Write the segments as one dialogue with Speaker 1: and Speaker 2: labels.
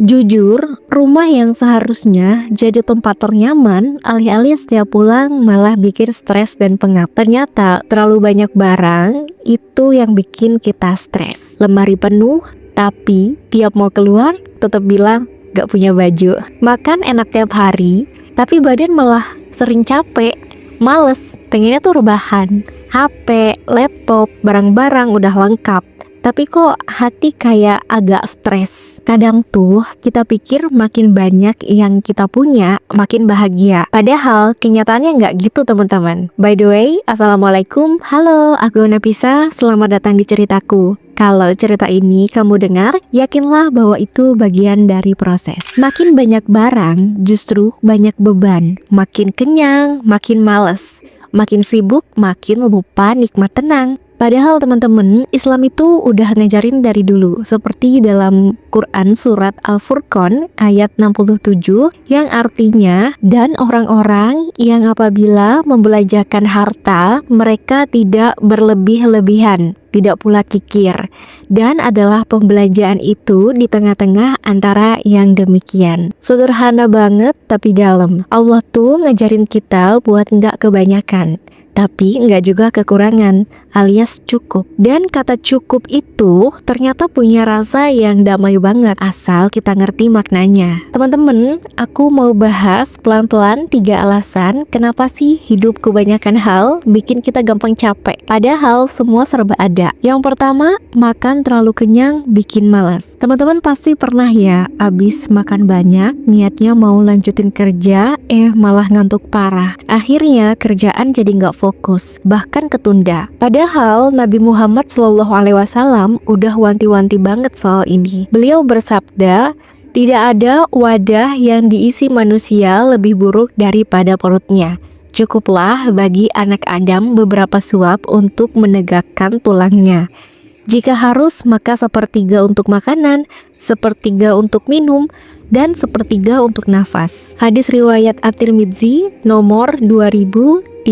Speaker 1: Jujur, rumah yang seharusnya jadi tempat ternyaman, alih-alih setiap pulang malah bikin stres dan pengap. Ternyata terlalu banyak barang itu yang bikin kita stres. Lemari penuh, tapi tiap mau keluar tetap bilang gak punya baju. Makan enak tiap hari, tapi badan malah sering capek, males, pengennya tuh rebahan. HP, laptop, barang-barang udah lengkap, tapi kok hati kayak agak stres. Kadang tuh kita pikir makin banyak yang kita punya, makin bahagia. Padahal kenyataannya nggak gitu teman-teman. By the way, Assalamualaikum. Halo, aku Nafisa. Selamat datang di ceritaku. Kalau cerita ini kamu dengar, yakinlah bahwa itu bagian dari proses. Makin banyak barang, justru banyak beban. Makin kenyang, makin males. Makin sibuk, makin lupa nikmat tenang. Padahal teman-teman, Islam itu udah ngajarin dari dulu, seperti dalam Quran surat Al-Furqan ayat 67 yang artinya, dan orang-orang yang apabila membelanjakan harta, mereka tidak berlebih-lebihan, tidak pula kikir, dan adalah pembelanjaan itu di tengah-tengah antara yang demikian. Sederhana banget tapi dalam. Allah tuh ngajarin kita buat nggak kebanyakan, tapi nggak juga kekurangan, alias cukup. Dan kata cukup itu ternyata punya rasa yang damai banget, asal kita ngerti maknanya. Teman-teman, aku mau bahas pelan-pelan 3 alasan kenapa sih hidup kebanyakan hal bikin kita gampang capek, padahal semua serba ada. Yang pertama, makan terlalu kenyang bikin malas. Teman-teman pasti pernah ya, abis makan banyak, niatnya mau lanjutin kerja, malah ngantuk parah. Akhirnya kerjaan jadi nggak fokus, bahkan ketunda. Padahal Nabi Muhammad SAW udah wanti-wanti banget soal ini. Beliau bersabda, tidak ada wadah yang diisi manusia lebih buruk daripada perutnya. Cukuplah bagi anak Adam beberapa suap untuk menegakkan tulangnya. Jika harus, maka sepertiga untuk makanan, sepertiga untuk minum, dan sepertiga untuk nafas. Hadis riwayat At-Tirmidzi nomor 2380.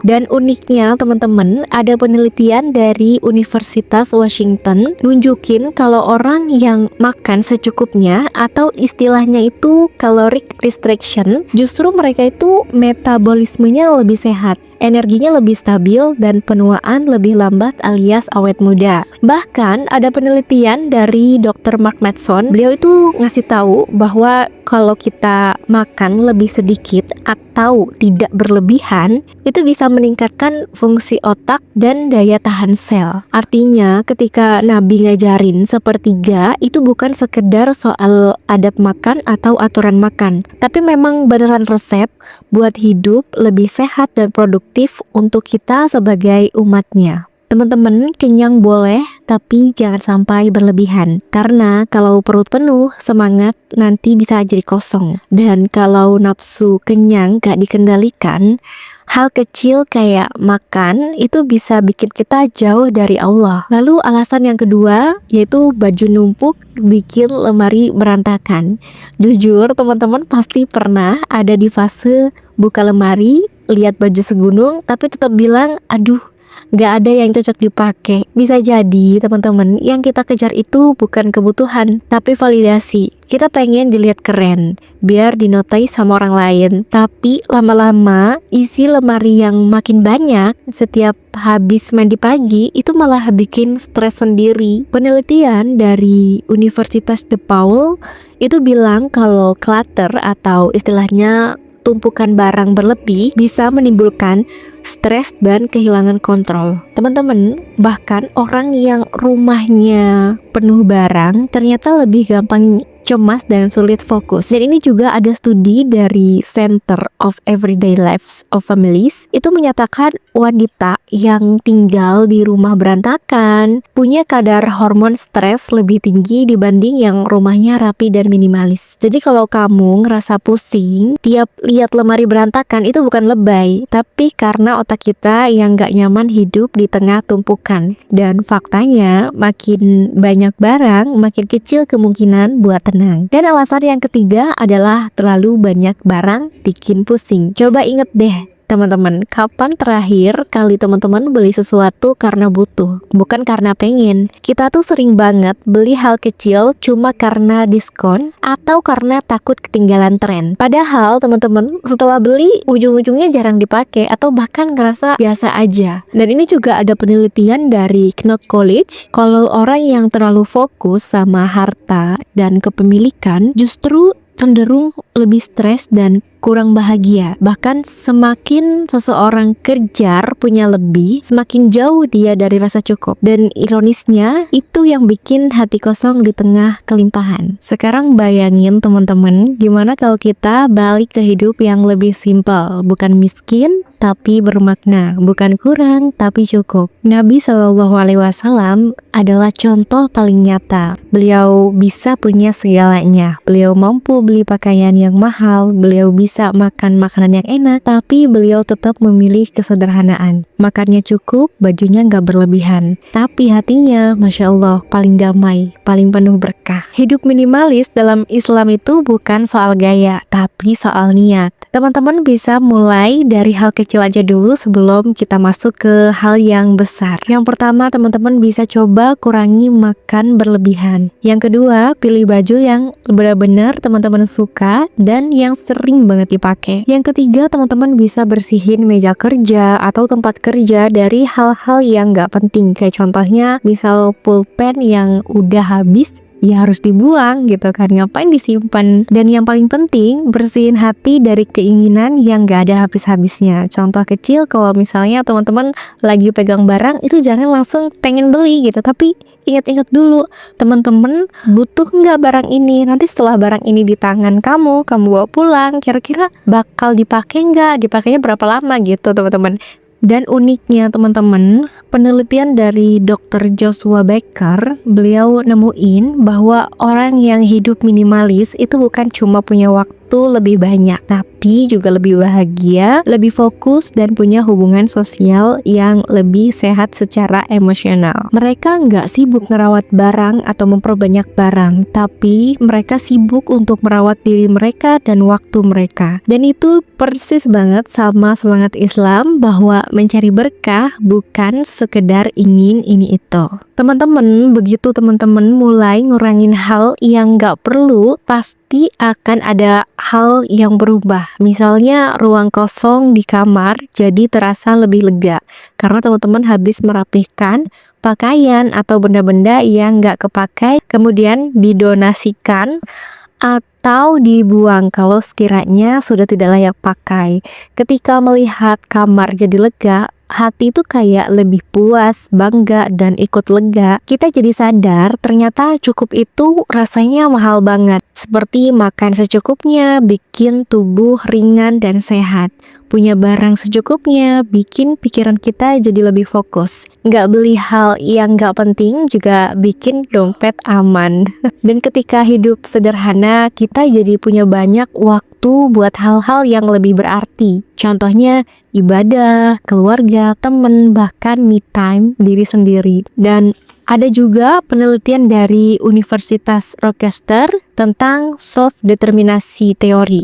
Speaker 1: Dan uniknya teman-teman, ada penelitian dari Universitas Washington nunjukin kalau orang yang makan secukupnya atau istilahnya itu caloric restriction, justru mereka itu metabolismenya lebih sehat, energinya lebih stabil, dan penuaan lebih lambat alias awet muda. Bahkan ada penelitian dari Dr. Mark Madsen, beliau itu ngasih tahu bahwa kalau kita makan lebih sedikit atau tidak berlebihan, itu bisa meningkatkan fungsi otak dan daya tahan sel. Artinya ketika Nabi ngajarin sepertiga, itu bukan sekedar soal adab makan atau aturan makan, tapi memang beneran resep buat hidup lebih sehat dan produktif untuk kita sebagai umatnya. Teman-teman, kenyang boleh, tapi jangan sampai berlebihan. Karena kalau perut penuh, semangat nanti bisa jadi kosong. Dan kalau nafsu kenyang gak dikendalikan, hal kecil kayak makan itu bisa bikin kita jauh dari Allah. Lalu alasan yang kedua, yaitu baju numpuk bikin lemari berantakan. Jujur, teman-teman pasti pernah ada di fase buka lemari, lihat baju segunung, tapi tetap bilang, aduh, gak ada yang cocok dipakai. Bisa jadi teman-teman, yang kita kejar itu bukan kebutuhan, tapi validasi. Kita pengen dilihat keren, biar dinotai sama orang lain. Tapi lama-lama isi lemari yang makin banyak setiap habis mandi pagi itu malah bikin stres sendiri. Penelitian dari Universitas DePaul itu bilang kalau clutter atau istilahnya tumpukan barang berlebih bisa menimbulkan stres dan kehilangan kontrol. Teman-teman, bahkan orang yang rumahnya penuh barang ternyata lebih gampang cemas dan sulit fokus. Dan ini juga ada studi dari Center of Everyday Lives of Families, itu menyatakan wanita yang tinggal di rumah berantakan punya kadar hormon stres lebih tinggi dibanding yang rumahnya rapi dan minimalis. Jadi kalau kamu ngerasa pusing tiap lihat lemari berantakan, itu bukan lebay, tapi karena otak kita yang gak nyaman hidup di tengah tumpukan. Dan faktanya makin banyak barang, makin kecil kemungkinan buat tenang. Dan alasan yang ketiga adalah terlalu banyak barang bikin pusing. Coba inget deh, Teman-teman, kapan terakhir kali teman-teman beli sesuatu karena butuh, bukan karena pengen? Kita tuh sering banget beli hal kecil cuma karena diskon atau karena takut ketinggalan tren. Padahal teman-teman, setelah beli ujung-ujungnya jarang dipakai atau bahkan ngerasa biasa aja. Dan ini juga ada penelitian dari Knox College, kalau orang yang terlalu fokus sama harta dan kepemilikan justru cenderung lebih stres dan kurang bahagia. Bahkan semakin seseorang kejar punya lebih, semakin jauh dia dari rasa cukup. Dan ironisnya, itu yang bikin hati kosong di tengah kelimpahan. Sekarang bayangin teman-teman, gimana kalau kita balik ke hidup yang lebih simpel, bukan miskin tapi bermakna, bukan kurang tapi cukup. Nabi SAW adalah contoh paling nyata. Beliau bisa punya segalanya. Beliau mampu beli pakaian yang mahal, beliau bisa makan makanan yang enak, tapi beliau tetap memilih kesederhanaan. Makannya cukup, bajunya nggak berlebihan, tapi hatinya, Masya Allah, paling damai, paling penuh berkah. Hidup minimalis dalam Islam itu bukan soal gaya, tapi soal niat. Teman-teman bisa mulai dari hal kecil aja dulu sebelum kita masuk ke hal yang besar. Yang pertama, teman-teman bisa coba kurangi makan berlebihan. Yang kedua, pilih baju yang benar-benar teman-teman suka dan yang sering banget dipakai. Yang ketiga, teman-teman bisa bersihin meja kerja atau tempat kerja dari hal-hal yang gak penting. Kayak contohnya, misal pulpen yang udah habis, ya harus dibuang gitu kan, ngapain disimpan. Dan yang paling penting, bersihin hati dari keinginan yang gak ada habis-habisnya. Contoh kecil, kalau misalnya teman-teman lagi pegang barang, itu jangan langsung pengen beli gitu, tapi ingat-ingat dulu, teman-teman butuh nggak barang ini? Nanti setelah barang ini di tangan kamu bawa pulang, kira-kira bakal dipakai nggak? Dipakainya berapa lama gitu teman-teman. Dan uniknya teman-teman, penelitian dari Dr. Joshua Becker, beliau nemuin bahwa orang yang hidup minimalis itu bukan cuma punya waktu lebih banyak, tapi juga lebih bahagia, lebih fokus, dan punya hubungan sosial yang lebih sehat secara emosional. Mereka nggak sibuk ngerawat barang atau memperbanyak barang, tapi mereka sibuk untuk merawat diri mereka dan waktu mereka. Dan itu persis banget sama semangat Islam bahwa mencari berkah bukan sekedar ingin ini itu. Teman-teman, begitu teman-teman mulai ngurangin hal yang nggak perlu, pasti akan ada hal yang berubah. Misalnya ruang kosong di kamar jadi terasa lebih lega karena teman-teman habis merapihkan pakaian atau benda-benda yang nggak kepakai, kemudian didonasikan atau dibuang kalau sekiranya sudah tidak layak pakai. Ketika melihat kamar jadi lega, hati itu kayak lebih puas, bangga, dan ikut lega. Kita jadi sadar ternyata cukup itu rasanya mahal banget. Seperti makan secukupnya, bikin tubuh ringan dan sehat. Punya barang secukupnya, bikin pikiran kita jadi lebih fokus. Nggak beli hal yang nggak penting juga bikin dompet aman. Dan ketika hidup sederhana, kita jadi punya banyak waktu buat hal-hal yang lebih berarti. Contohnya ibadah, keluarga, temen, bahkan me time diri sendiri. Dan ada juga penelitian dari Universitas Rochester tentang self-determinasi teori,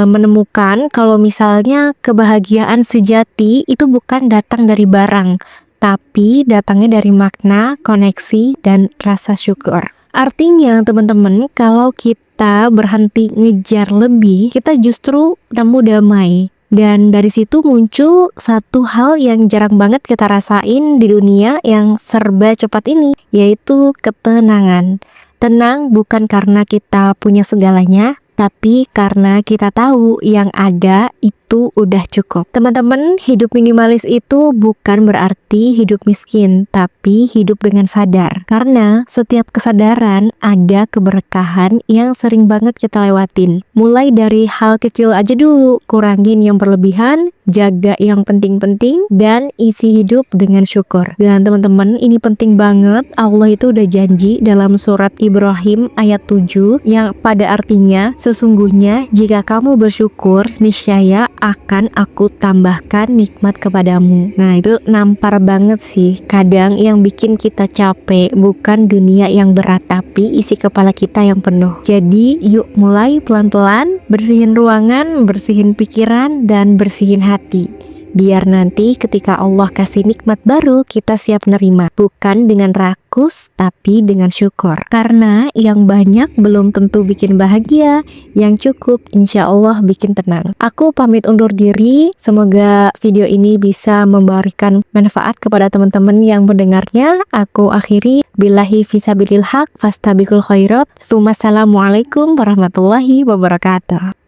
Speaker 1: menemukan kalau misalnya kebahagiaan sejati itu bukan datang dari barang, tapi datangnya dari makna, koneksi, dan rasa syukur. Artinya teman-teman, kalau kita berhenti ngejar lebih, kita justru nemu damai. Dan dari situ muncul satu hal yang jarang banget kita rasain di dunia yang serba cepat ini, yaitu ketenangan. Tenang bukan karena kita punya segalanya, tapi karena kita tahu yang ada itu udah cukup. Teman-teman, hidup minimalis itu bukan berarti hidup miskin, tapi hidup dengan sadar. Karena setiap kesadaran ada keberkahan yang sering banget kita lewatin. Mulai dari hal kecil aja dulu, kurangin yang berlebihan, jaga yang penting-penting, dan isi hidup dengan syukur. Dan teman-teman, ini penting banget. Allah itu udah janji dalam surat Ibrahim ayat 7 yang pada artinya, sesungguhnya jika kamu bersyukur, niscaya akan aku tambahkan nikmat kepadamu. Nah, itu nampar banget sih. Kadang yang bikin kita capek bukan dunia yang berat, tapi isi kepala kita yang penuh. Jadi yuk mulai pelan-pelan, bersihin ruangan, bersihin pikiran, dan bersihin hati. Biar nanti ketika Allah kasih nikmat baru, kita siap nerima. Bukan dengan rakus, tapi dengan syukur. Karena yang banyak belum tentu bikin bahagia, yang cukup insya Allah bikin tenang. Aku pamit undur diri. Semoga video ini bisa memberikan manfaat kepada teman-teman yang mendengarnya. Aku akhiri. Billahi fisabilil haq, fastabiqul khairat. Assalamualaikum warahmatullahi wabarakatuh.